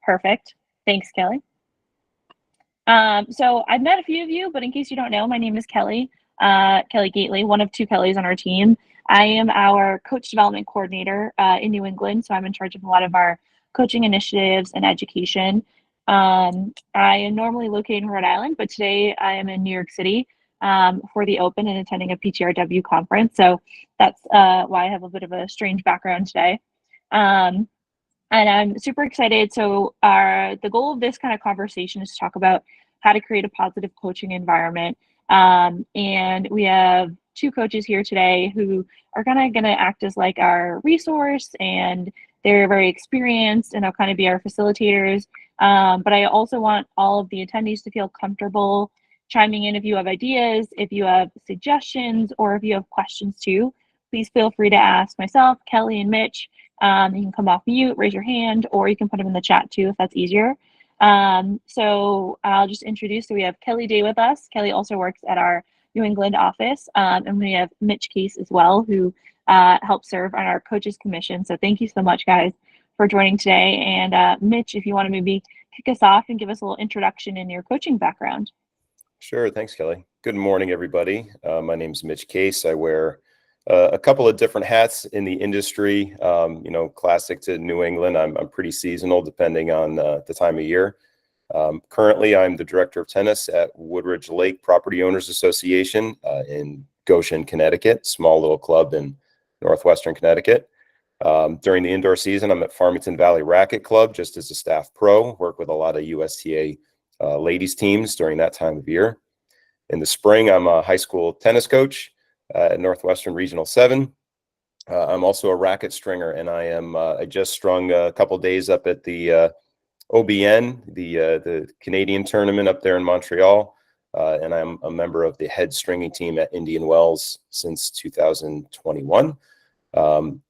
Perfect. Thanks, Kelly. So I've met a few of you, but in case you don't know, my name is Kelly, Kelly Gately, one of two Kellys on our team. I am our coach development coordinator in New England, so I'm in charge of a lot of our coaching initiatives and education. I am normally located in Rhode Island, but today I am in New York City for the Open and attending a PTRW conference. So that's why I have a bit of a strange background today. And I'm super excited. So the goal of this kind of conversation is to talk about how to create a positive coaching environment. And we have two coaches here today who are kind of going to act as like our resource, and they're very experienced and they'll kind of be our facilitators. But I also want all of the attendees to feel comfortable chiming in if you have ideas, if you have suggestions, or if you have questions too. Please feel free to ask myself, Kelly, and Mitch. You can come off mute, raise your hand, or you can put them in the chat too if that's easier. So I'll just introduce, so we have Kelly Day with us. Kelly also works at our New England office, and we have Mitch Case as well, who helps serve on our coaches commission. So thank you so much, guys, for joining today. And Mitch, if you want to maybe kick us off and give us a little introduction in your coaching background. Sure. Thanks, Kelly. Good morning, everybody. My name is Mitch Case. I wear a couple of different hats in the industry. Classic to New England. I'm pretty seasonal depending on the time of year. Currently, I'm the director of tennis at Woodridge Lake Property Owners Association in Goshen, Connecticut, small little club in northwestern Connecticut. During the indoor season, I'm at Farmington Valley Racquet Club just as a staff pro, work with a lot of USTA ladies teams during that time of year. In the spring, I'm a high school tennis coach at Northwestern Regional 7. I'm also a racket stringer, and I just strung a couple days up at the OBN, the Canadian tournament up there in Montreal, and I'm a member of the head stringing team at Indian Wells since 2021.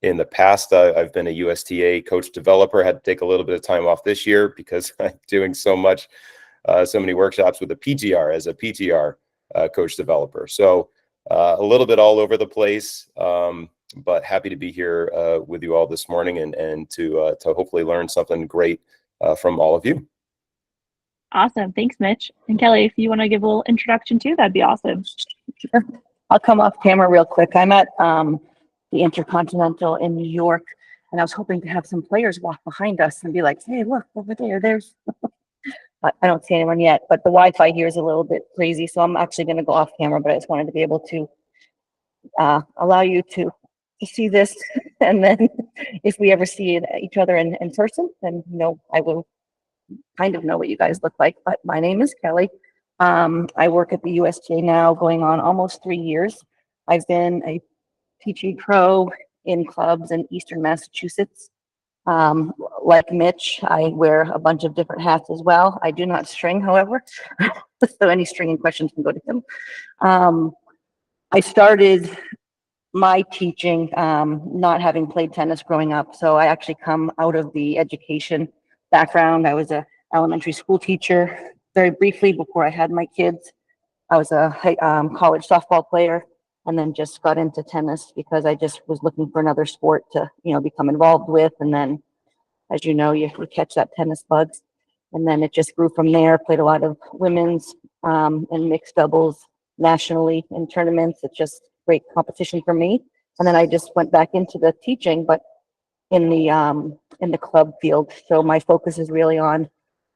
In the past, I've been a USTA coach developer. Had to take a little bit of time off this year because I'm doing so many workshops with the PTR as a PTR coach developer. So a little bit all over the place, but happy to be here with you all this morning and to hopefully learn something great from all of you. Awesome. Thanks, Mitch. And Kelly, if you want to give a little introduction too, that'd be awesome. Sure. I'll come off camera real quick. I'm at the Intercontinental in New York, and I was hoping to have some players walk behind us and be like, hey, look, over there, there's... I don't see anyone yet, but the Wi-Fi here is a little bit crazy, so I'm actually going to go off camera, but I just wanted to be able to allow you to see this, and then if we ever see each other in person, then I will kind of know what you guys look like. But my name is Kelly. I work at the USTA now, going on almost 3 years. I've been a PG pro in clubs in Eastern Massachusetts. Like Mitch, I wear a bunch of different hats as well. I do not string, however, so any stringing questions can go to him. I started my teaching not having played tennis growing up, so I actually come out of the education background. I was an elementary school teacher very briefly before I had my kids. I was a college softball player, and then just got into tennis because I just was looking for another sport to, become involved with. And then, as you know, you catch that tennis bug. And then it just grew from there. Played a lot of women's and mixed doubles nationally in tournaments. It's just great competition for me. And then I just went back into the teaching, but in the club field. So my focus is really on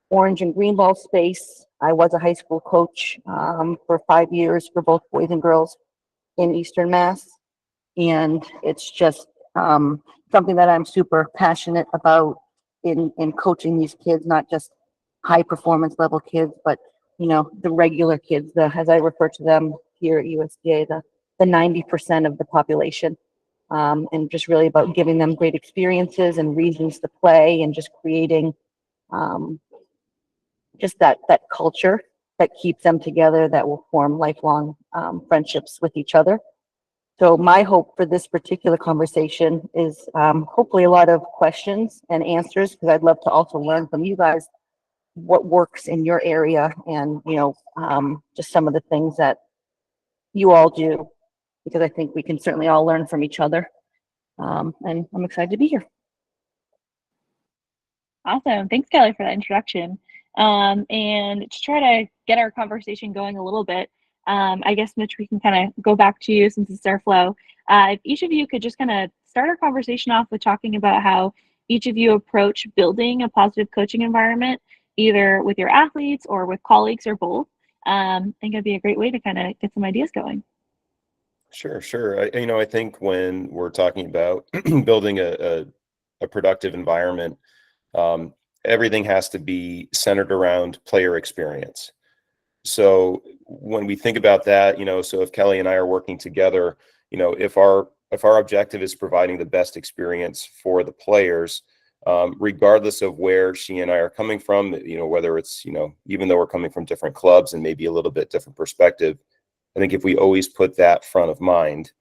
orange and green ball space. I was a high school coach for 5 years for both boys and girls in Eastern Mass, and it's just something that I'm super passionate about in coaching these kids, not just high performance level kids, but the regular kids, as I refer to them here at USDA, the 90% of the population, and just really about giving them great experiences and reasons to play, and just creating just that culture that keeps them together, that will form lifelong friendships with each other. So my hope for this particular conversation is hopefully a lot of questions and answers, because I'd love to also learn from you guys what works in your area, and just some of the things that you all do, because I think we can certainly all learn from each other. And I'm excited to be here. Awesome. Thanks, Kelly, for that introduction. And to try to get our conversation going a little bit, I guess, Mitch, we can kind of go back to you since it's our flow. If each of you could just kind of start our conversation off with talking about how each of you approach building a positive coaching environment, either with your athletes or with colleagues or both. I think it'd be a great way to kind of get some ideas going. Sure, sure. I think when we're talking about building a productive environment, everything has to be centered around player experience. So when we think about that, so if Kelly and I are working together, if our objective is providing the best experience for the players, regardless of where she and I are coming from, whether it's, even though we're coming from different clubs and maybe a little bit different perspective, I think if we always put that front of mind,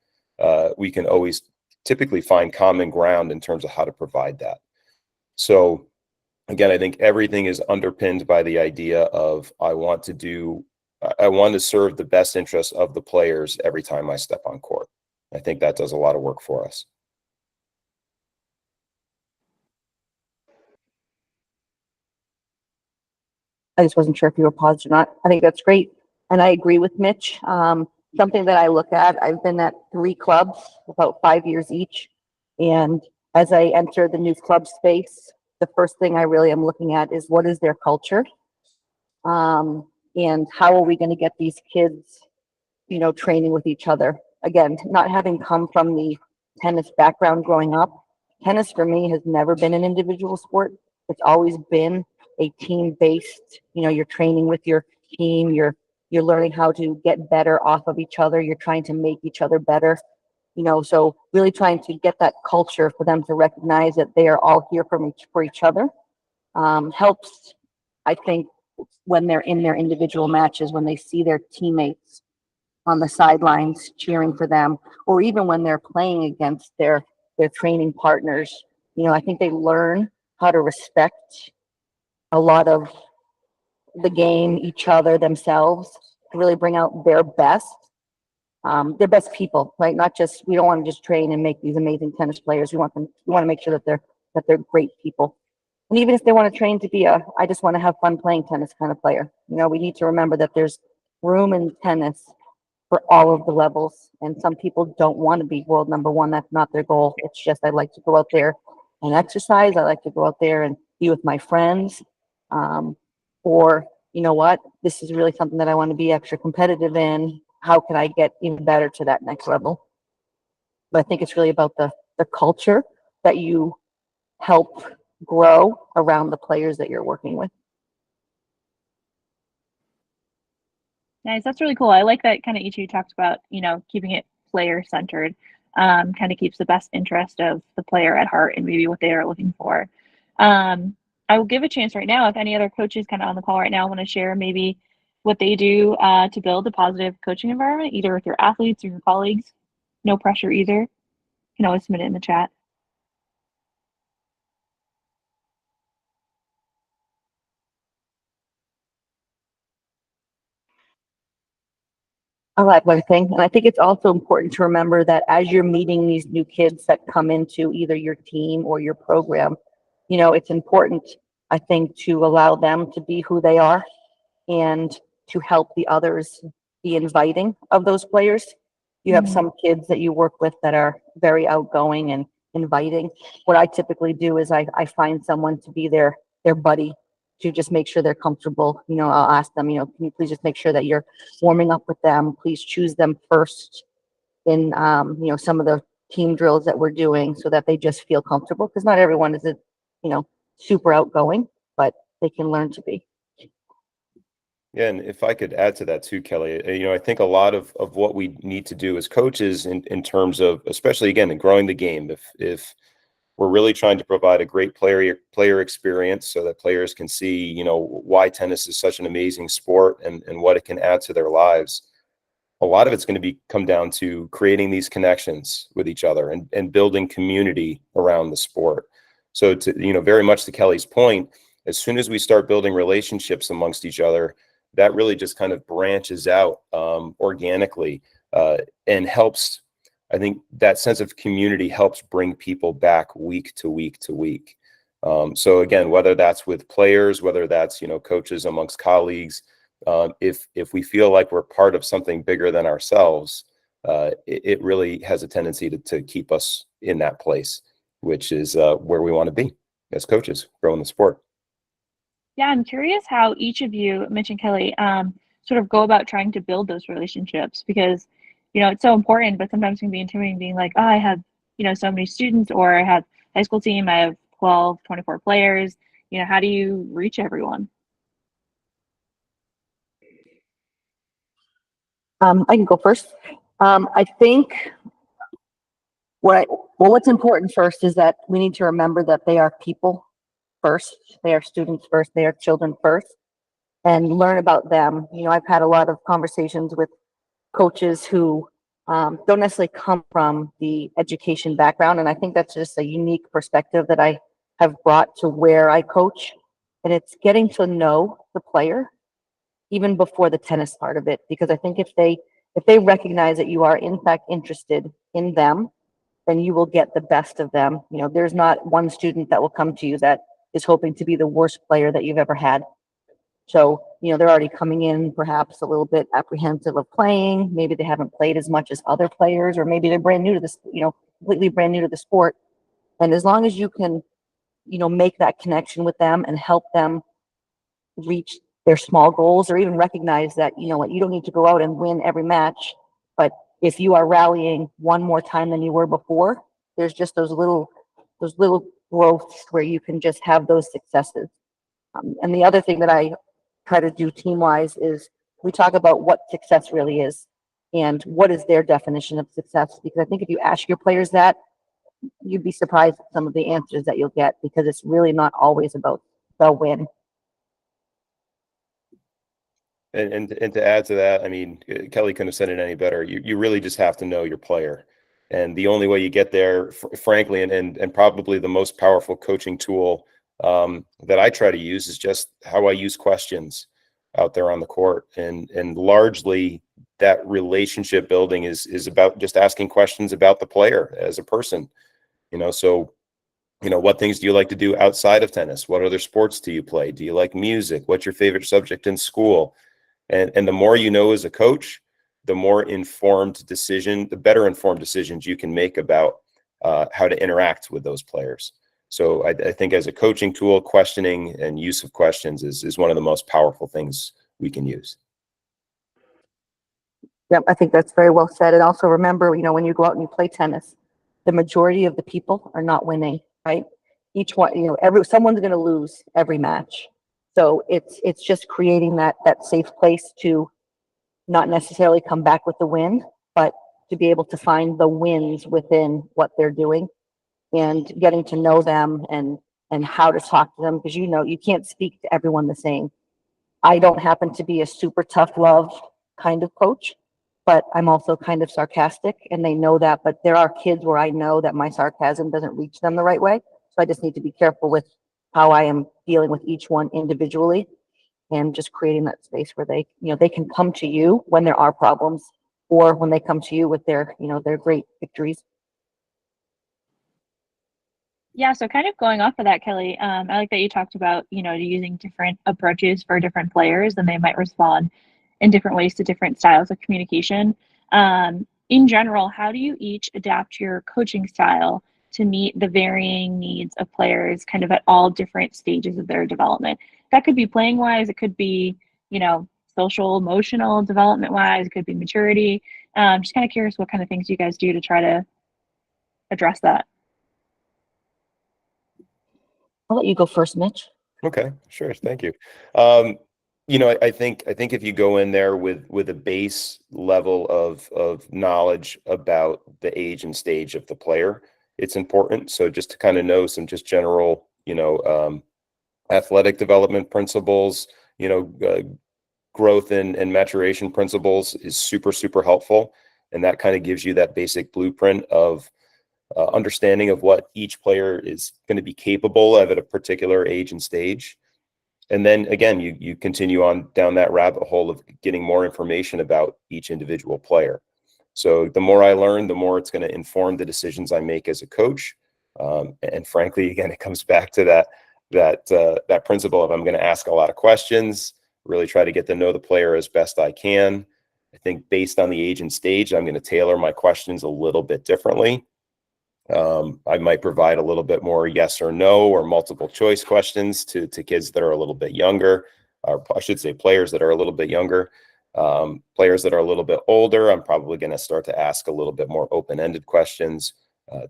we can always typically find common ground in terms of how to provide that. So again, I think everything is underpinned by the idea of I want to serve the best interests of the players every time I step on court. I think that does a lot of work for us. I just wasn't sure if you were paused or not. I think that's great. And I agree with Mitch. Something that I look at, I've been at 3 clubs, about 5 years each. And as I enter the new club space, the first thing I really am looking at is what is their culture? And how are we going to get these kids, training with each other? Again, not having come from the tennis background growing up, tennis for me has never been an individual sport. It's always been a team-based, you're training with your team, you're learning how to get better off of each other, you're trying to make each other better, so really trying to get that culture for them to recognize that they are all here for each other. Helps, I think, when they're in their individual matches, when they see their teammates on the sidelines cheering for them, or even when they're playing against their training partners, I think they learn how to respect a lot of the game, each other, themselves, to really bring out their best people, right? Not just, we don't want to just train and make these amazing tennis players. We want to make sure that they're great people. And even if they want to train to be I just want to have fun playing tennis kind of player, we need to remember that there's room in tennis for all of the levels. And some people don't want to be world number one. That's not their goal. It's just, I like to go out there and exercise. I like to go out there and be with my friends. Or, this is really something that I want to be extra competitive in. How can I get even better to that next level? But I think it's really about the culture that you help grow around the players that you're working with. Nice. That's really cool. I like that kind of each of you talked about, keeping it player centered, kind of keeps the best interest of the player at heart and maybe what they are looking for. I will give a chance right now if any other coaches kind of on the call right now want to share maybe what they do to build a positive coaching environment, either with your athletes or your colleagues. No pressure either. You can always submit it in the chat. I'll add one thing, and I think it's also important to remember that as you're meeting these new kids that come into either your team or your program, it's important, I think, to allow them to be who they are and to help the others be inviting of those players. You have some kids that you work with that are very outgoing and inviting. What I typically do is I find someone to be their buddy, to just make sure they're comfortable. I'll ask them, can you please just make sure that you're warming up with them? Please choose them first in, some of the team drills that we're doing so that they just feel comfortable, because not everyone is, super outgoing, but they can learn to be. Yeah, and if I could add to that too, Kelly, I think a lot of what we need to do as coaches in terms of, especially again, in growing the game, if we're really trying to provide a great player experience so that players can see, why tennis is such an amazing sport and what it can add to their lives. A lot of it's going to come down to creating these connections with each other and building community around the sport. So to, very much to Kelly's point, as soon as we start building relationships amongst each other, that really just kind of branches out organically and helps. I think that sense of community helps bring people back week to week to week. So again, whether that's with players, whether that's, coaches amongst colleagues, if we feel like we're part of something bigger than ourselves, it really has a tendency to keep us in that place, which is where we want to be as coaches, growing the sport. Yeah, I'm curious how each of you, Mitch and Kelly, sort of go about trying to build those relationships because, it's so important, but sometimes it can be intimidating being like, oh, I have, so many students, or I have high school team, I have 12, 24 players. How do you reach everyone? I can go first. I think what's important first is that we need to remember that they are people first. They are students first. They are children first, and learn about them. I've had a lot of conversations with coaches who don't necessarily come from the education background, and I think that's just a unique perspective that I have brought to where I coach. And it's getting to know the player even before the tennis part of it, because I think if they recognize that you are in fact interested in them, then you will get the best of them. There's not one student that will come to you that is hoping to be the worst player that you've ever had. So, they're already coming in perhaps a little bit apprehensive of playing. Maybe they haven't played as much as other players, or maybe they're brand new to this, completely brand new to the sport. And as long as you can, make that connection with them and help them reach their small goals, or even recognize that, what, you don't need to go out and win every match, but if you are rallying one more time than you were before, there's just those little growths where you can just have those successes. And the other thing that I try to do team wise is we talk about what success really is and what is their definition of success. Because I think if you ask your players that, you'd be surprised at some of the answers that you'll get, because it's really not always about the win. And to add to that, I mean, Kelly couldn't have said it any better. You really just have to know your player. And the only way you get there, frankly, and probably the most powerful coaching tool that I try to use is just how I use questions out there on the court. And largely that relationship building is about just asking questions about the player as a person. So, what things do you like to do outside of tennis? What other sports do you play? Do you like music? What's your favorite subject in school? And the more you know as a coach, the better informed decisions you can make about how to interact with those players. So I think as a coaching tool, questioning and use of questions is one of the most powerful things we can use. Yep, I think that's very well said. And also remember, when you go out and you play tennis, the majority of the people are not winning, right? Each one, someone's going to lose every match. So it's just creating that safe place to not necessarily come back with the win, but to be able to find the wins within what they're doing, and getting to know them and how to talk to them, because you can't speak to everyone the same. I don't happen to be a super tough love kind of coach, but I'm also kind of sarcastic, and they know that. But there are kids where I know that my sarcasm doesn't reach them the right way. So I just need to be careful with how I am dealing with each one individually, and just creating that space where they can come to you when there are problems, or when they come to you with their great victories. Yeah, so kind of going off of that, Kelly, I like that you talked about, using different approaches for different players, and they might respond in different ways to different styles of communication. In general, how do you each adapt your coaching style to meet the varying needs of players kind of at all different stages of their development? That could be playing wise, it could be, social, emotional, development wise, it could be maturity. Just kind of curious what kind of things you guys do to try to address that. I'll let you go first, Mitch. Okay, sure. Thank you. I think if you go in there with a base level of knowledge about the age and stage of the player, it's important. So just to kind of know some just general, athletic development principles, growth and maturation principles is super, super helpful. And that kind of gives you that basic blueprint of understanding of what each player is going to be capable of at a particular age and stage. And then again, you continue on down that rabbit hole of getting more information about each individual player. So the more I learn, the more it's going to inform the decisions I make as a coach. And frankly, again, it comes back to that principle of I'm going to ask a lot of questions, really try to get to know the player as best I can. I think based on the age and stage, I'm going to tailor my questions a little bit differently. I might provide a little bit more yes or no or multiple choice questions to kids that are a little bit younger, or I should say players that are a little bit younger. Players that are a little bit older, I'm probably going to start to ask a little bit more open-ended questions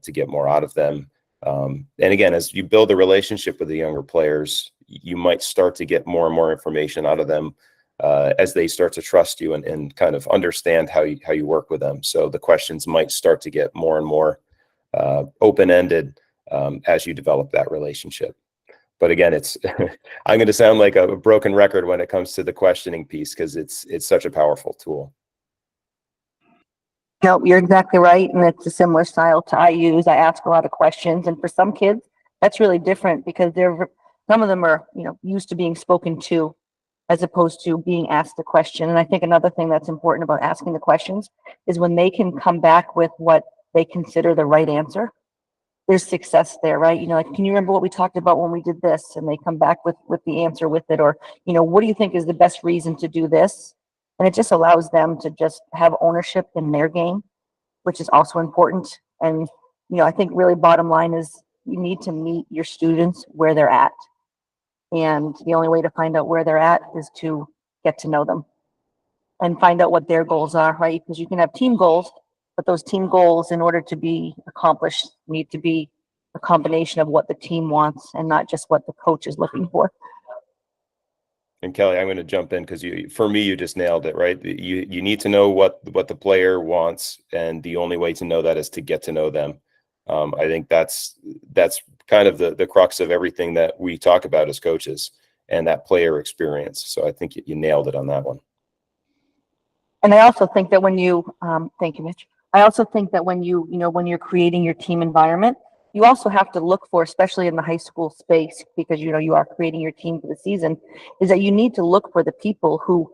to get more out of them. And again, as you build a relationship with the younger players, you might start to get more and more information out of them as they start to trust you and kind of understand how you work with them. So the questions might start to get more and more open-ended as you develop that relationship. But again, it's I'm going to sound like a broken record when it comes to the questioning piece because it's such a powerful tool. No, you're exactly right. And it's a similar style to I use. I ask a lot of questions. And for some kids, that's really different because some of them are, used to being spoken to as opposed to being asked a question. And I think another thing that's important about asking the questions is when they can come back with what they consider the right answer, there's success there, right? Like, can you remember what we talked about when we did this? And they come back with the answer with it, or, what do you think is the best reason to do this? And it just allows them to just have ownership in their game, which is also important. And, I think really bottom line is you need to meet your students where they're at. And the only way to find out where they're at is to get to know them and find out what their goals are, right? Because you can have team goals, but those team goals, in order to be accomplished, need to be a combination of what the team wants and not just what the coach is looking for. And Kelly, I'm going to jump in because for me, you just nailed it, right? You need to know what the player wants, and the only way to know that is to get to know them. I think that's kind of the crux of everything that we talk about as coaches and that player experience. So I think you nailed it on that one. And I also think that when you, thank you, Mitch. I also think that when when you're creating your team environment, you also have to look for, especially in the high school space, because you are creating your team for the season, is that you need to look for the people who,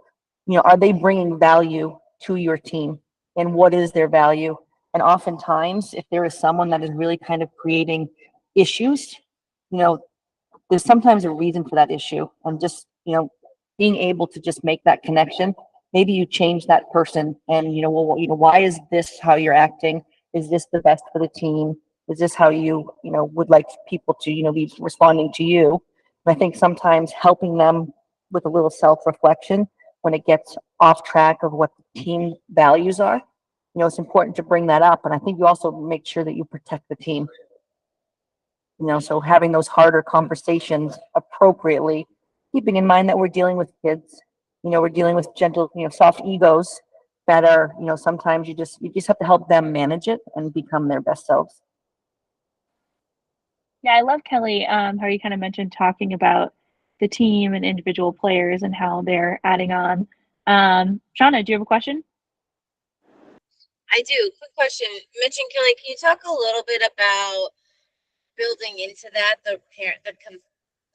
are they bringing value to your team, and what is their value? And oftentimes, if there is someone that is really kind of creating issues, there's sometimes a reason for that issue, and just being able to just make that connection. Maybe you change that person, and why is this how you're acting? Is this the best for the team? Is this how you would like people to be responding to you? And I think sometimes helping them with a little self-reflection when it gets off track of what the team values are, it's important to bring that up. And I think you also make sure that you protect the team. So having those harder conversations appropriately, keeping in mind that we're dealing with kids, we're dealing with gentle, soft egos that are, sometimes you just have to help them manage it and become their best selves. Yeah, I love Kelly, how you kind of mentioned talking about the team and individual players and how they're adding on. Shauna, do you have a question? I do. Quick question. Mitch and Kelly, can you talk a little bit about building into that, the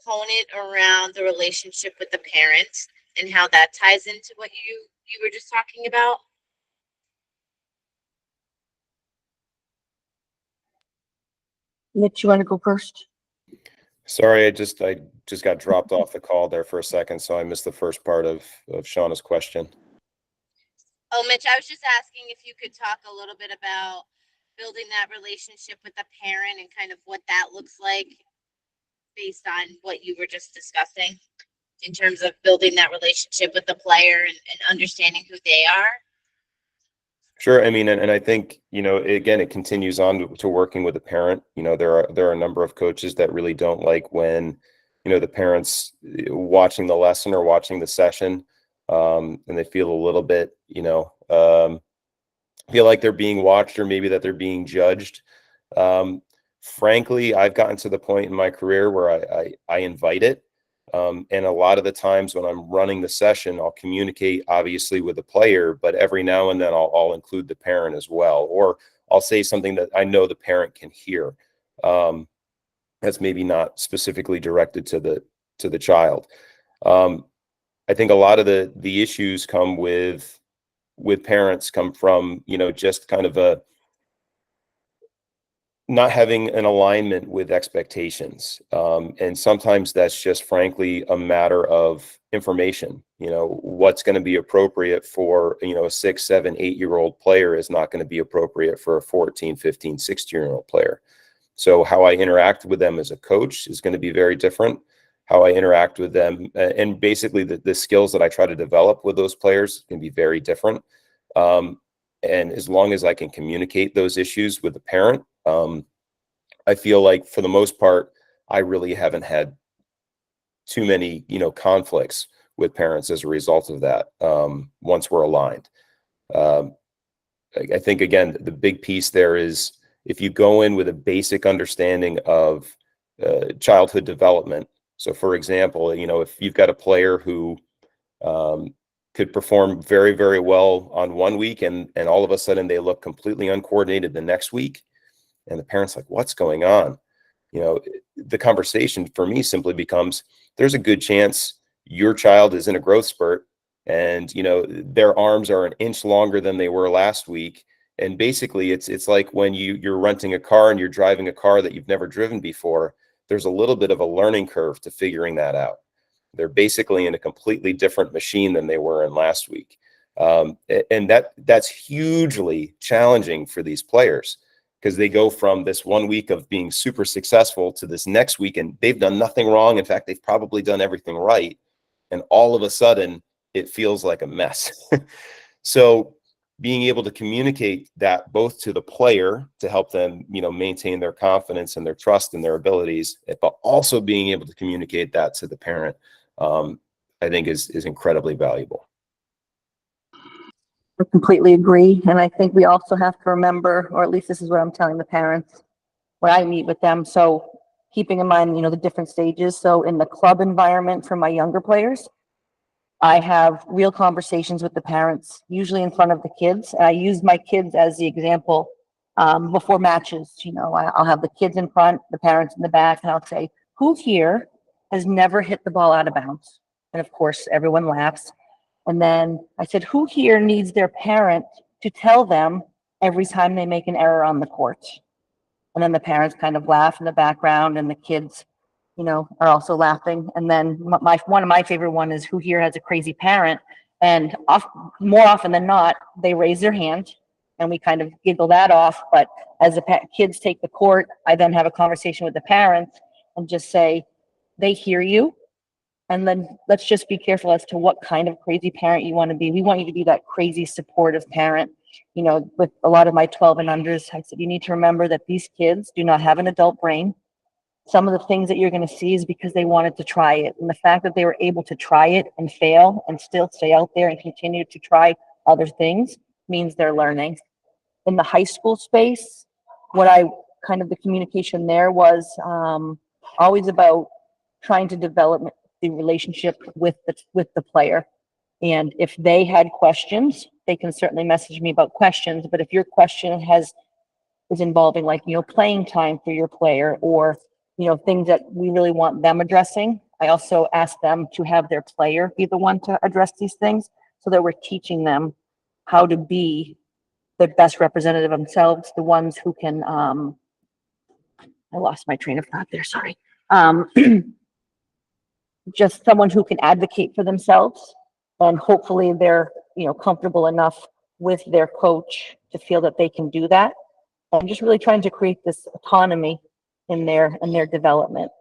component around the relationship with the parents and how that ties into what you were just talking about? Mitch, you want to go first? Sorry, I just got dropped off the call there for a second, so I missed the first part of Shauna's question. Oh, Mitch, I was just asking if you could talk a little bit about building that relationship with the parent and kind of what that looks like based on what you were just discussing in terms of building that relationship with the player and understanding who they are. Sure. I mean, and I think, again, it continues on to working with the parent. There are a number of coaches that really don't like when, the parents watching the lesson or watching the session, and they feel a little bit, feel like they're being watched or maybe that they're being judged. Frankly, I've gotten to the point in my career where I invite it. And a lot of the times when I'm running the session, I'll communicate obviously with the player, but every now and then I'll include the parent as well, or I'll say something that I know the parent can hear. That's maybe not specifically directed to the child. I think a lot of the issues come with parents come from, just kind of not having an alignment with expectations. And sometimes that's just frankly a matter of information. What's going to be appropriate for, a 6, 7, 8-year-old player is not going to be appropriate for a 14, 15, 16-year-old player. So how I interact with them as a coach is going to be very different. How I interact with them and basically the skills that I try to develop with those players can be very different. And as long as I can communicate those issues with the parent, I feel like for the most part, I really haven't had too many, conflicts with parents as a result of that. Once we're aligned, I think again, the big piece there is if you go in with a basic understanding of childhood development. So for example, if you've got a player who could perform very, very well on one week and all of a sudden they look completely uncoordinated the next week, and the parent's like, what's going on? The conversation for me simply becomes, there's a good chance your child is in a growth spurt and, their arms are an inch longer than they were last week. And basically it's like when you're renting a car and you're driving a car that you've never driven before, there's a little bit of a learning curve to figuring that out. They're basically in a completely different machine than they were in last week. And that's hugely challenging for these players, because they go from this 1 week of being super successful to this next week and they've done nothing wrong. In fact, they've probably done everything right. And all of a sudden it feels like a mess. So being able to communicate that both to the player to help them, maintain their confidence and their trust in their abilities, but also being able to communicate that to the parent, I think is incredibly valuable. I completely agree. And I think we also have to remember, or at least this is what I'm telling the parents when I meet with them. So keeping in mind, the different stages. So in the club environment for my younger players, I have real conversations with the parents, usually in front of the kids. And I use my kids as the example before matches. I'll have the kids in front, the parents in the back, and I'll say, who here has never hit the ball out of bounds? And of course, everyone laughs. And then I said, who here needs their parent to tell them every time they make an error on the court? And then the parents kind of laugh in the background and the kids, are also laughing. And then one of my favorite one is who here has a crazy parent? And more often than not, they raise their hand and we kind of giggle that off. But as the kids take the court, I then have a conversation with the parents and just say, they hear you. And then let's just be careful as to what kind of crazy parent you want to be. We want you to be that crazy supportive parent. With a lot of my 12 and unders, I said, you need to remember that these kids do not have an adult brain. Some of the things that you're going to see is because they wanted to try it. And the fact that they were able to try it and fail and still stay out there and continue to try other things means they're learning. In the high school space, the communication there was always about trying to develop the relationship with the player. And if they had questions, they can certainly message me about questions. But if your question is involving playing time for your player or, things that we really want them addressing, I also ask them to have their player be the one to address these things so that we're teaching them how to be the best representative of themselves, the ones who can, I lost my train of thought there, sorry. Just someone who can advocate for themselves, and hopefully they're comfortable enough with their coach to feel that they can do that. I'm just really trying to create this autonomy in their development.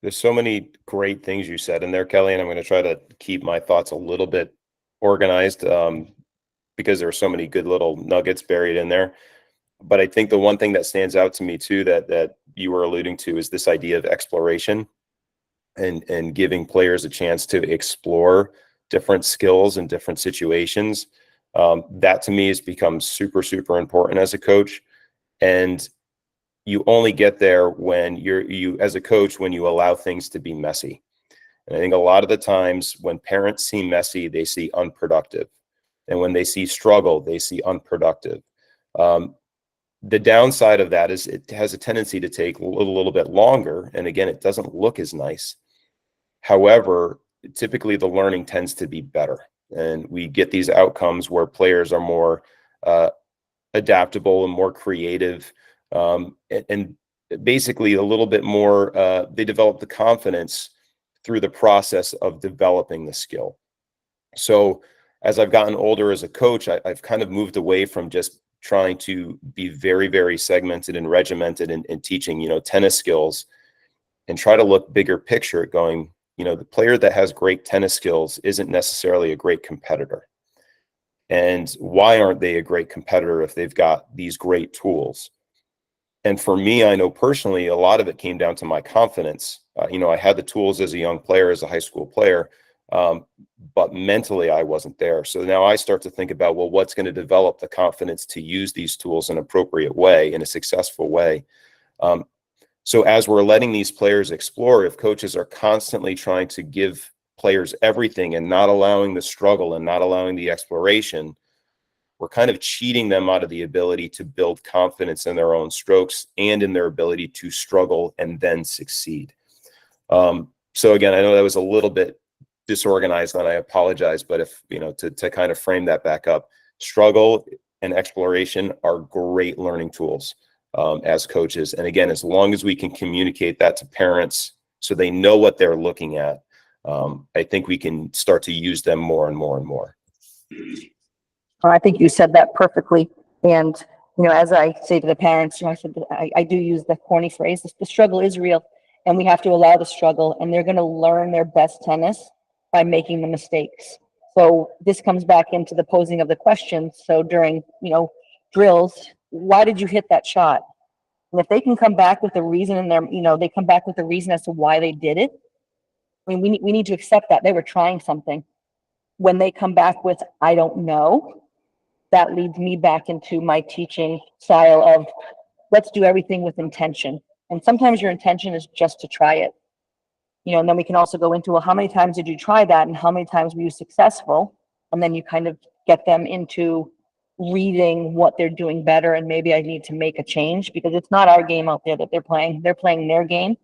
There's so many great things you said in there, Kelly, and I'm going to try to keep my thoughts a little bit organized because there are so many good little nuggets buried in there. But I think the one thing that stands out to me too that you were alluding to is this idea of exploration. And giving players a chance to explore different skills and different situations. That to me has become super, super important as a coach. And you only get there when you as a coach, when you allow things to be messy. And I think a lot of the times when parents see messy, they see unproductive. And when they see struggle, they see unproductive. The downside of that is it has a tendency to take a little bit longer. And again, it doesn't look as nice. However, typically the learning tends to be better, and we get these outcomes where players are more adaptable and more creative And basically a little bit more, they develop the confidence through the process of developing the skill. So as I've gotten older as a coach, I've kind of moved away from just trying to be very, very segmented and regimented in teaching, tennis skills, and try to look bigger picture at going, the player that has great tennis skills isn't necessarily a great competitor. And why aren't they a great competitor if they've got these great tools? And for me, I know personally, a lot of it came down to my confidence. I had the tools as a young player, as a high school player, but mentally I wasn't there. So now I start to think about, well, what's going to develop the confidence to use these tools in an appropriate way, in a successful way? So as we're letting these players explore, if coaches are constantly trying to give players everything and not allowing the struggle and not allowing the exploration, we're kind of cheating them out of the ability to build confidence in their own strokes and in their ability to struggle and then succeed. So again, I know that was a little bit disorganized and I apologize, but if, to kind of frame that back up, struggle and exploration are great learning tools as coaches. And again, as long as we can communicate that to parents so they know what they're looking at, I think we can start to use them more and more and more. I think you said that perfectly. And, as I say to the parents, I do use the corny phrase, the struggle is real and we have to allow the struggle, and they're going to learn their best tennis by making the mistakes. So this comes back into the posing of the questions. So during, drills, why did you hit that shot? And if they can come back with a reason in their, they come back with a reason as to why they did it. I mean, we need to accept that they were trying something. When they come back with, I don't know, that leads me back into my teaching style of let's do everything with intention. And sometimes your intention is just to try it. And then we can also go into, well, how many times did you try that? And how many times were you successful? And then you kind of get them into reading what they're doing better. And maybe I need to make a change because it's not our game out there that they're playing. They're playing their game.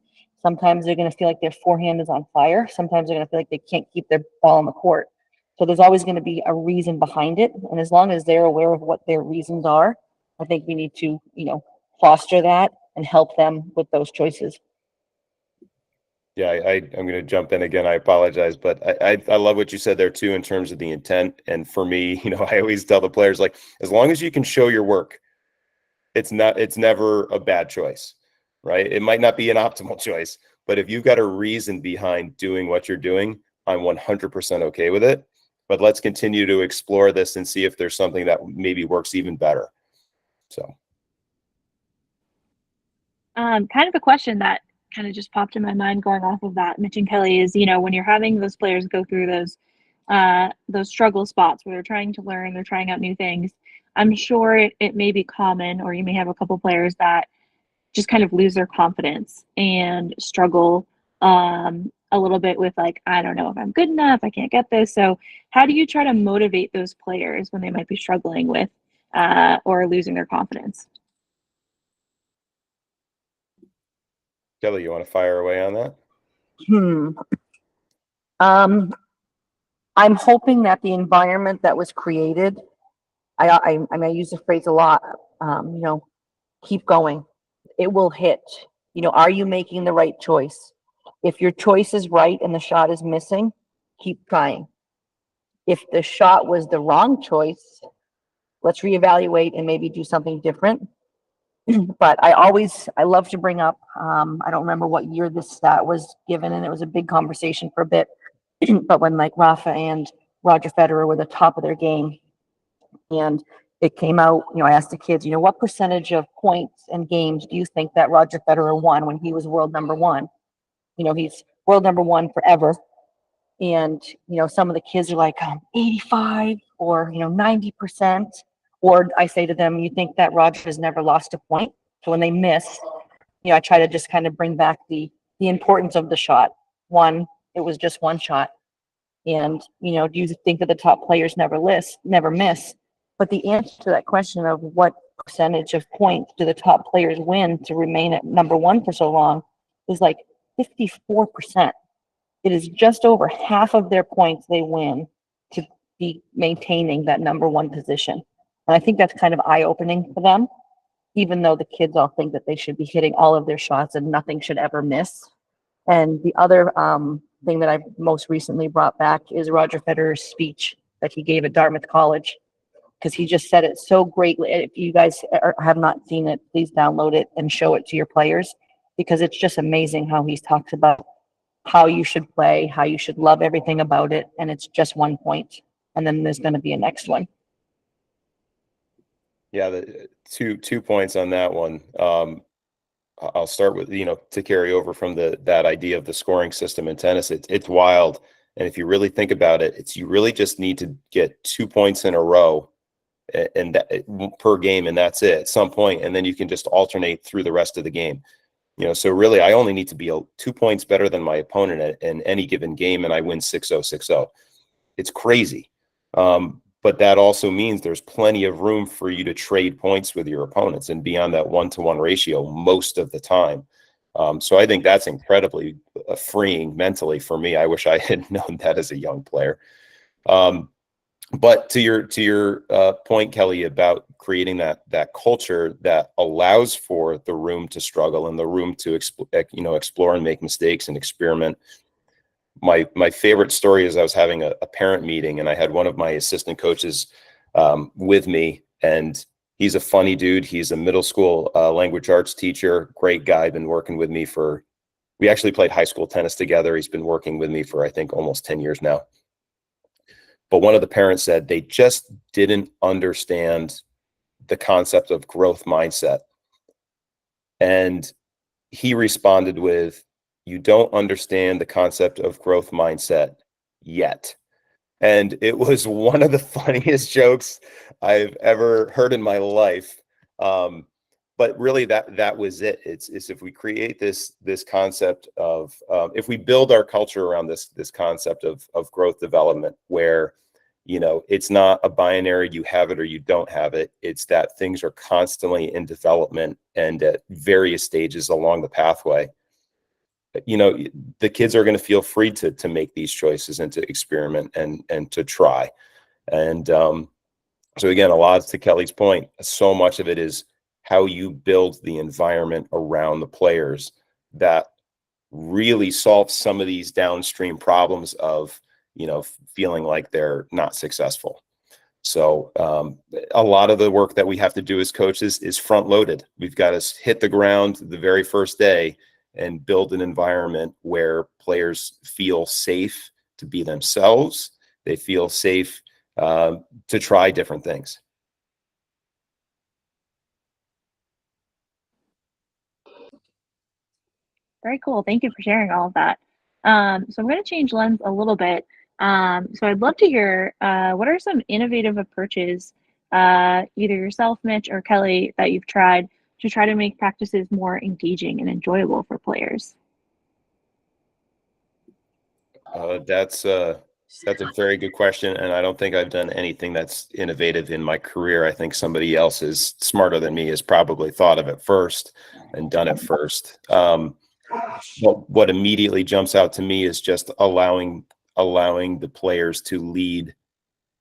Sometimes they're going to feel like their forehand is on fire. Sometimes they're going to feel like they can't keep their ball on the court. So there's always going to be a reason behind it. And as long as they're aware of what their reasons are, I think we need to, foster that and help them with those choices. Yeah, I'm going to jump in again. I apologize, but I love what you said there too, in terms of the intent. And for me, I always tell the players, like, as long as you can show your work, it's never a bad choice, right? It might not be an optimal choice, but if you've got a reason behind doing what you're doing, I'm 100% okay with it. But let's continue to explore this and see if there's something that maybe works even better. So. Kind of a question that kind of just popped in my mind going off of that, Mitch and Kelly, is, when you're having those players go through those struggle spots where they're trying to learn, they're trying out new things, I'm sure it may be common, or you may have a couple players that just kind of lose their confidence and struggle a little bit with, like, I don't know if I'm good enough, I can't get this. So how do you try to motivate those players when they might be struggling with or losing their confidence? Kelly, you want to fire away on that? I'm hoping that the environment that was created, I use the phrase a lot, keep going. It will hit. Are you making the right choice? If your choice is right and the shot is missing, keep trying. If the shot was the wrong choice, let's reevaluate and maybe do something different. But I love to bring up, I don't remember what year this stat was given, and it was a big conversation for a bit, but when like Rafa and Roger Federer were the top of their game, and it came out, I asked the kids, what percentage of points and games do you think that Roger Federer won when he was world number one? He's world number one forever. And, some of the kids are like 85 or, 90%. Or I say to them, you think that Roger has never lost a point? So when they miss, I try to just kind of bring back the importance of the shot. One, it was just one shot. And, do you think that the top players never miss? But the answer to that question of what percentage of points do the top players win to remain at number one for so long is like 54%. It is just over half of their points they win to be maintaining that number one position. And I think that's kind of eye-opening for them. even though the kids all think that they should be hitting all of their shots and nothing should ever miss. And the other thing that I've most recently brought back is Roger Federer's speech that he gave at Dartmouth College, because he just said it so greatly. If you guys have not seen it, please download it and show it to your players, because it's just amazing how he talks about how you should play, how you should love everything about it. And it's just 1 point. And then there's going to be a next one. Yeah, the two points on that one. I'll start with, to carry over from that idea of the scoring system in tennis. It's wild. And if you really think about it, you really just need to get 2 points in a row and per game, and that's it at some point. And then you can just alternate through the rest of the game. So really I only need to be 2 points better than my opponent in any given game, and I win 6-0, 6-0. It's crazy. But that also means there's plenty of room for you to trade points with your opponents and be on that 1-to-1 ratio most of the time. So I think that's incredibly freeing mentally for me. I wish I had known that as a young player. But to your point, Kelly, about creating that culture that allows for the room to struggle and the room to explore and make mistakes and experiment. My favorite story is I was having a parent meeting, and I had one of my assistant coaches with me, and he's a funny dude. He's a middle school language arts teacher, great guy, been working with me we actually played high school tennis together. He's been working with me for, I think, almost 10 years now. But one of the parents said they just didn't understand the concept of growth mindset. And he responded with, "You don't understand the concept of growth mindset yet." And it was one of the funniest jokes I've ever heard in my life. But really that was it. It's if we create this concept of, if we build our culture around this concept of growth development, where, it's not a binary, you have it or you don't have it. It's that things are constantly in development and at various stages along the pathway. The kids are going to feel free to make these choices and to experiment and to try. And so again, a lot to Kelly's point, so much of it is how you build the environment around the players that really solves some of these downstream problems of, feeling like they're not successful. So a lot of the work that we have to do as coaches is front loaded. We've got to hit the ground the very first day and build an environment where players feel safe to be themselves. They feel safe to try different things. Very cool. Thank you for sharing all of that. So I'm going to change lens a little bit. So I'd love to hear what are some innovative approaches, either yourself, Mitch, or Kelly, that you've tried to try to make practices more engaging and enjoyable for players? That's a very good question, and I don't think I've done anything that's innovative in my career. I think somebody else is smarter than me has probably thought of it first and done it first. What immediately jumps out to me is just allowing the players to lead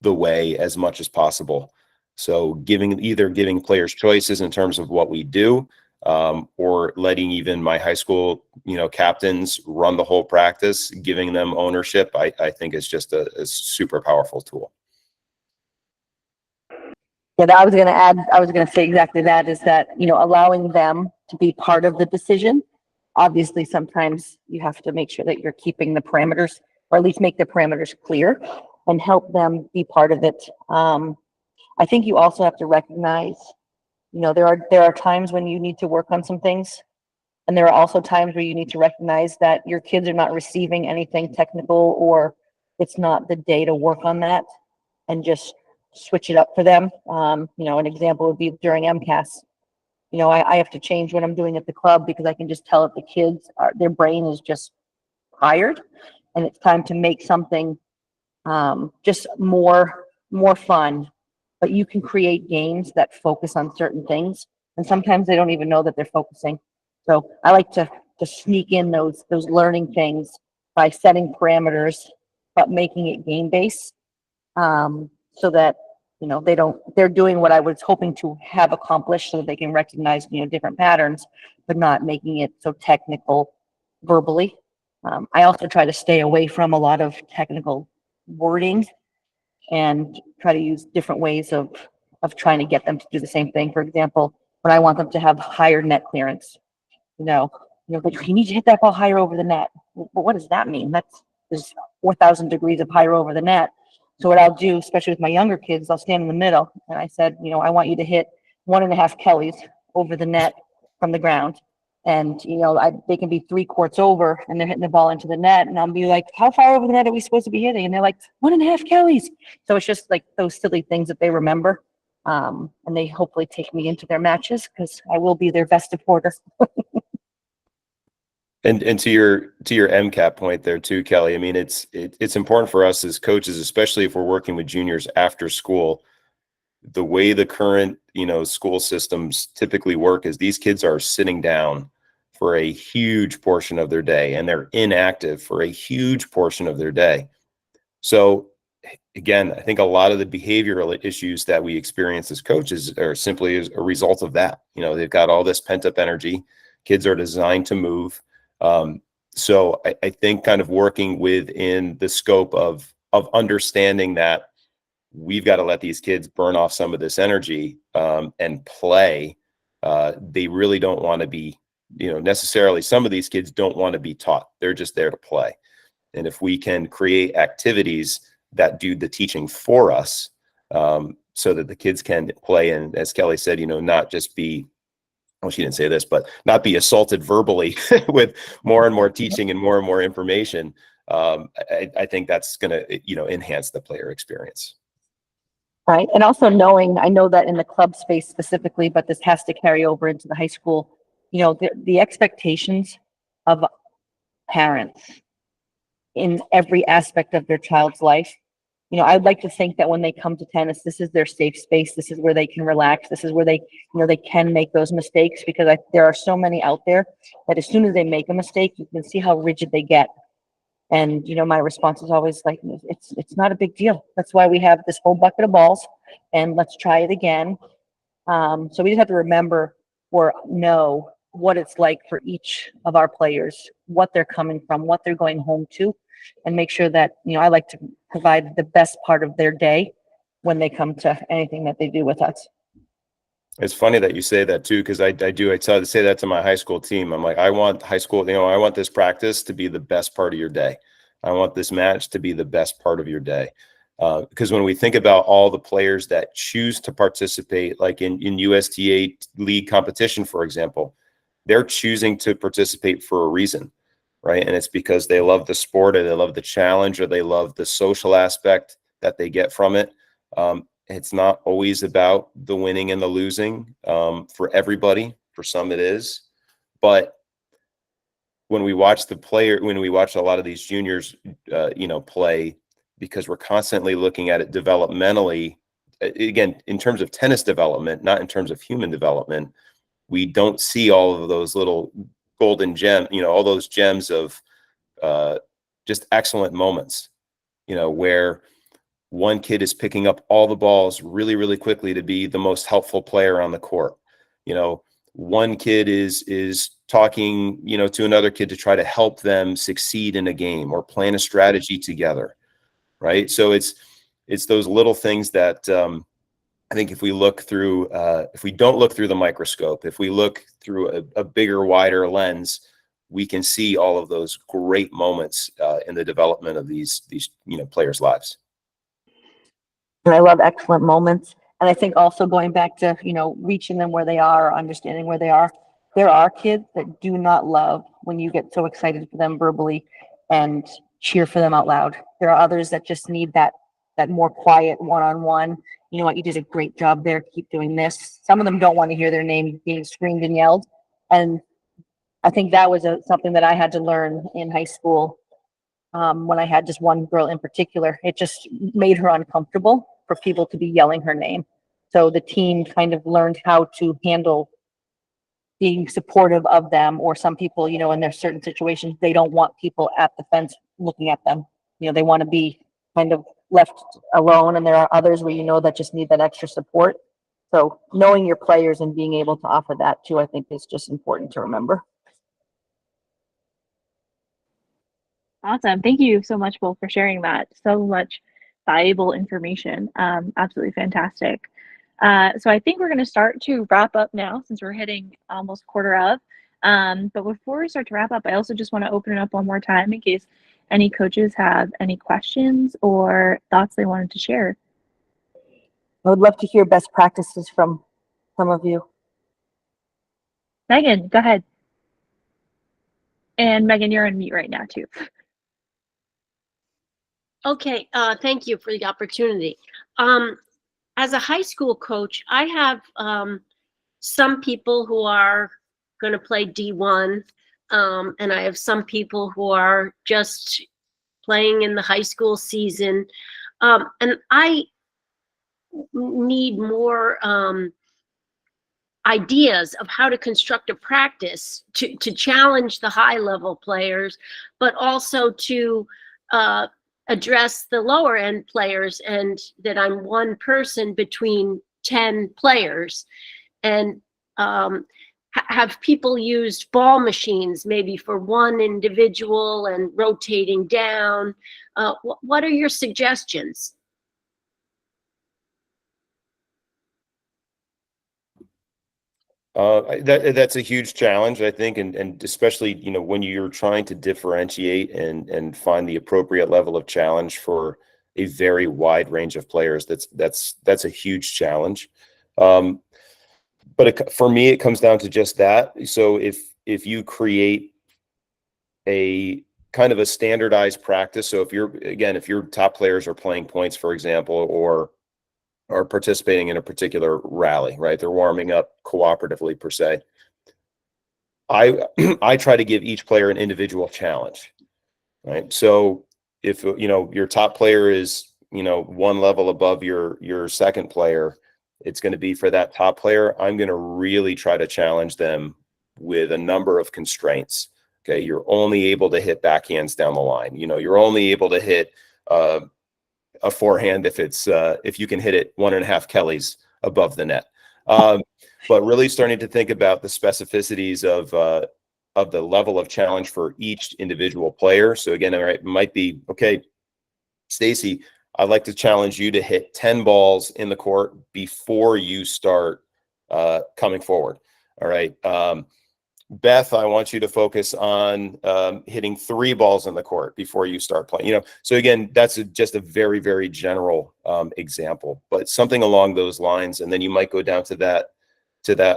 the way as much as possible. So either giving players choices in terms of what we do, or letting even my high school, captains run the whole practice, giving them ownership, I think is just a super powerful tool. Yeah, I was going to say exactly that, is that, allowing them to be part of the decision. Obviously, sometimes you have to make sure that you're keeping the parameters, or at least make the parameters clear and help them be part of it. I think you also have to recognize, there are times when you need to work on some things. And there are also times where you need to recognize that your kids are not receiving anything technical, or it's not the day to work on that, and just switch it up for them. An example would be during MCAS. I have to change what I'm doing at the club, because I can just tell that the kids their brain is just tired, and it's time to make something just more fun. But you can create games that focus on certain things, and sometimes they don't even know that they're focusing. So I like to sneak in those learning things by setting parameters, but making it game based, so that they're doing what I was hoping to have accomplished so that they can recognize, different patterns, but not making it so technical verbally. I also try to stay away from a lot of technical wording and try to use different ways of trying to get them to do the same thing. For example, when I want them to have higher net clearance, like you need to hit that ball higher over the net. Well, what does that mean? There's 4,000 degrees of higher over the net. So what I'll do, especially with my younger kids, I'll stand in the middle and I said, I want you to hit 1.5 Kellys over the net from the ground. And, they can be 3 courts over and they're hitting the ball into the net. And I'll be like, how far over the net are we supposed to be hitting? And they're like, 1.5 Kellys. So it's just like those silly things that they remember. And they hopefully take me into their matches because I will be their best supporter. And to your MCAT point there too, Kelly, I mean, it's important for us as coaches, especially if we're working with juniors after school. The way the current, school systems typically work is these kids are sitting down for a huge portion of their day and they're inactive for a huge portion of their day. So again, I think a lot of the behavioral issues that we experience as coaches are simply as a result of that. They've got all this pent up energy. Kids are designed to move. So I think kind of working within the scope of understanding that we've got to let these kids burn off some of this energy and play. They really don't want to be, necessarily some of these kids don't want to be taught. They're just there to play. And if we can create activities that do the teaching for us so that the kids can play and, as Kelly said, not just be, well, she didn't say this, but not be assaulted verbally with more and more teaching and more information. I think that's going to, enhance the player experience. Right. And also I know that in the club space specifically, but this has to carry over into the high school, the expectations of parents in every aspect of their child's life. I'd like to think that when they come to tennis, this is their safe space. This is where they can relax. This is where they can make those mistakes, because there are so many out there that as soon as they make a mistake, you can see how rigid they get. And, my response is always like, it's not a big deal. That's why we have this whole bucket of balls and let's try it again. So we just have to remember or know what it's like for each of our players, what they're coming from, what they're going home to, and make sure that, I like to provide the best part of their day when they come to anything that they do with us. It's funny that you say that too, because I try to say that to my high school team. I'm like, I want high school, I want this practice to be the best part of your day. I want this match to be the best part of your day. Because when we think about all the players that choose to participate, like in USTA league competition, for example, they're choosing to participate for a reason, right? And it's because they love the sport, or they love the challenge, or they love the social aspect that they get from it. It's not always about the winning and the losing for everybody. For some it is. But when we watch a lot of these juniors, play, because we're constantly looking at it developmentally, again, in terms of tennis development, not in terms of human development, we don't see all of those little golden gems, all those gems of just excellent moments, where one kid is picking up all the balls really, really quickly to be the most helpful player on the court. One kid is talking, to another kid to try to help them succeed in a game or plan a strategy together. Right. So it's those little things that I think if we don't look through the microscope, if we look through a bigger, wider lens, we can see all of those great moments in the development of these players' lives. And I love excellent moments. And I think also going back to, reaching them where they are, or understanding where they are. There are kids that do not love when you get so excited for them verbally and cheer for them out loud. There are others that just need that more quiet one-on-one. You know what, you did a great job there. Keep doing this. Some of them don't want to hear their name being screamed and yelled. And I think that was something that I had to learn in high school. When I had just one girl in particular, it just made her uncomfortable for people to be yelling her name. So the team kind of learned how to handle being supportive of them, or some people, in their certain situations, they don't want people at the fence looking at them. They want to be kind of left alone, and there are others where you know that just need that extra support. So knowing your players and being able to offer that too, I think is just important to remember. Awesome. Thank you so much, both, for sharing that. So much valuable information. Absolutely fantastic. So I think we're going to start to wrap up now since we're hitting almost quarter of. But before we start to wrap up, I also just want to open it up one more time in case any coaches have any questions or thoughts they wanted to share. I would love to hear best practices from some of you. Megan, go ahead. And Megan, you're on mute right now too. Okay, thank you for the opportunity. As a high school coach, I have some people who are going to play D1, and I have some people who are just playing in the high school season. And I need more ideas of how to construct a practice to challenge the high level players, but also to address the lower end players, and that I'm one person between 10 players. And have people used ball machines maybe for one individual and rotating down? What are your suggestions? That's a huge challenge, I think, and especially, you know, when you're trying to differentiate and find the appropriate level of challenge for a very wide range of players. That's a huge challenge. But for me, it comes down to just that. So if you create a kind of a standardized practice, so if your top players are playing points, for example, or are participating in a particular rally, right? They're warming up cooperatively per se. I try to give each player an individual challenge, right? So if, you know, your top player is, you know, one level above your second player, it's going to be for that top player, I'm going to really try to challenge them with a number of constraints. Okay, you're only able to hit backhands down the line. You know, you're only able to hit a forehand if you can hit it 1.5 Kellys above the net. But really starting to think about the specificities of the level of challenge for each individual player. So again, it might be, okay, Stacy, I'd like to challenge you to hit 10 balls in the court before you start coming forward. All right. Beth, I want you to focus on hitting 3 balls in the court before you start playing. You know, so again, that's just a very, very general example, but something along those lines. And then you might go down to that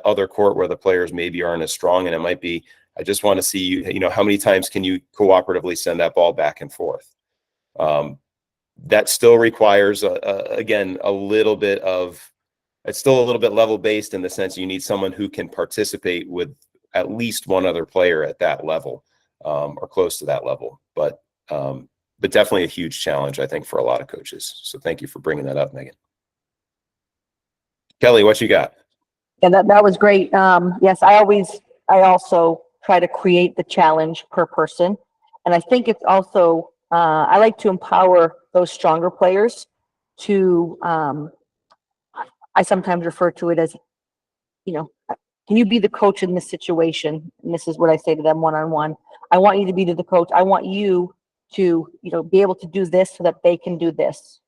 other court where the players maybe aren't as strong, and it might be, I just want to see you. You know, how many times can you cooperatively send that ball back and forth? That still requires again it's still a little bit level based in the sense you need someone who can participate with at least one other player at that level, or close to that level. But definitely a huge challenge, I think, for a lot of coaches. So thank you for bringing that up, Megan. Kelly, what you got? Yeah, that was great. Yes, I also try to create the challenge per person. And I think it's also, I like to empower those stronger players to, I sometimes refer to it as, you know, can you be the coach in this situation? And this is what I say to them one-on-one. I want you to be the coach. I want you to, you know, be able to do this so that they can do this.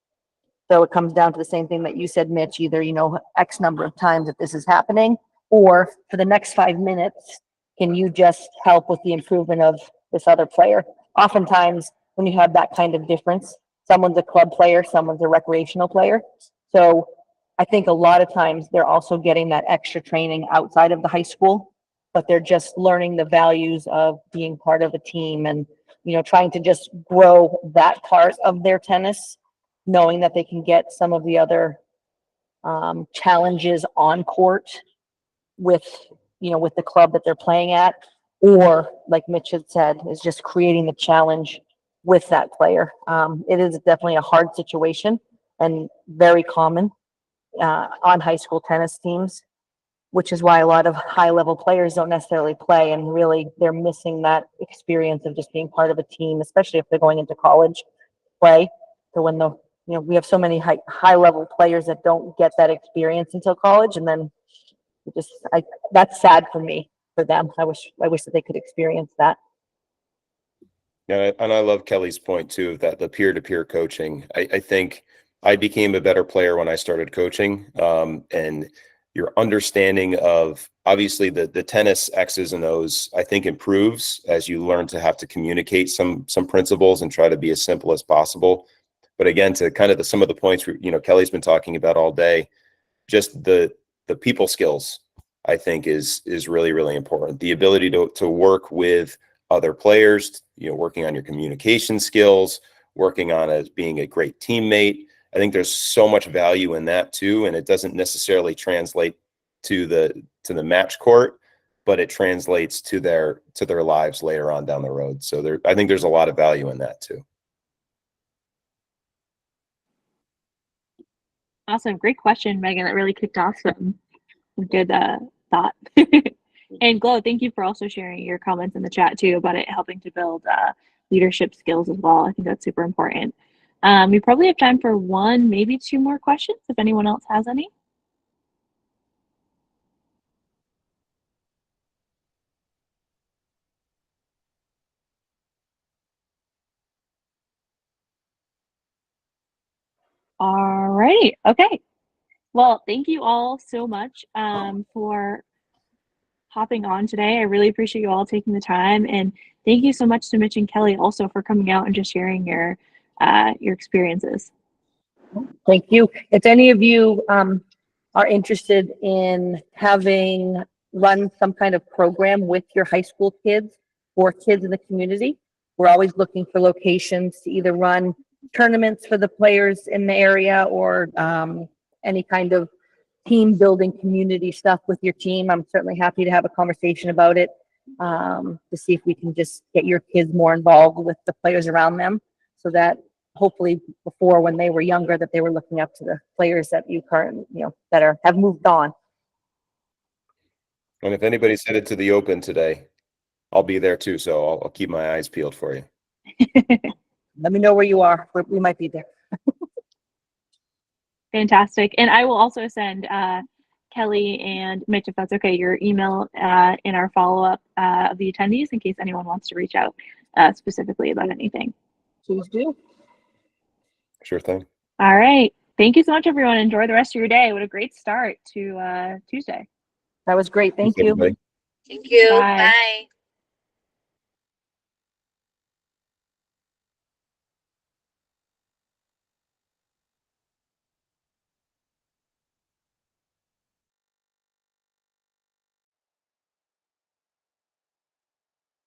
So it comes down to the same thing that you said, Mitch, either, you know, X number of times that this is happening, or for the next 5 minutes, can you just help with the improvement of this other player? Oftentimes, when you have that kind of difference, someone's a club player, someone's a recreational player. So I think a lot of times they're also getting that extra training outside of the high school, but they're just learning the values of being part of a team and, you know, trying to just grow that part of their tennis, knowing that they can get some of the other challenges on court with, you know, with the club that they're playing at, or like Mitch had said, is just creating the challenge with that player. It is definitely a hard situation and very common on high school tennis teams, which is why a lot of high level players don't necessarily play, and really they're missing that experience of just being part of a team, especially if they're going into college play. So when the we have so many high level players that don't get that experience until college, and then that's sad for me, for them. I wish that they could experience that. Yeah, and I love Kelly's point too, that the peer-to-peer coaching. I think I became a better player when I started coaching, and your understanding of obviously the tennis X's and O's, I think, improves as you learn to have to communicate some principles and try to be as simple as possible. But again, to kind of some of the points Kelly's been talking about all day, just the people skills, I think is really, really important. The ability to work with other players, working on your communication skills, working on as being a great teammate. I think there's so much value in that too, and it doesn't necessarily translate to the match court, but it translates to their lives later on down the road. So I think there's a lot of value in that too. Awesome. Great question, Megan. That really kicked off some good thought. And Glow, thank you for also sharing your comments in the chat too about it helping to build leadership skills as well. I think that's super important. We probably have time for one, maybe two more questions if anyone else has any. All righty. Okay. Well, thank you all so much for hopping on today. I really appreciate you all taking the time, and thank you so much to Mitch and Kelly also for coming out and just sharing your experiences. Thank you. If any of you are interested in having run some kind of program with your high school kids or kids in the community, we're always looking for locations to either run tournaments for the players in the area or any kind of team building community stuff with your team. I'm certainly happy to have a conversation about it to see if we can just get your kids more involved with the players around them, so that hopefully before, when they were younger, that they were looking up to the players that you currently, that have moved on. And if anybody's headed to the Open today, I'll be there too. So I'll keep my eyes peeled for you. Let me know where you are. We might be there. Fantastic. And I will also send Kelly and Mitch, if that's okay, your email in our follow-up of the attendees in case anyone wants to reach out specifically about anything. Please do. Sure thing. All right. Thank you so much, everyone. Enjoy the rest of your day. What a great start to Tuesday. That was great. Thank you. Everybody. Thank you. Bye. Bye.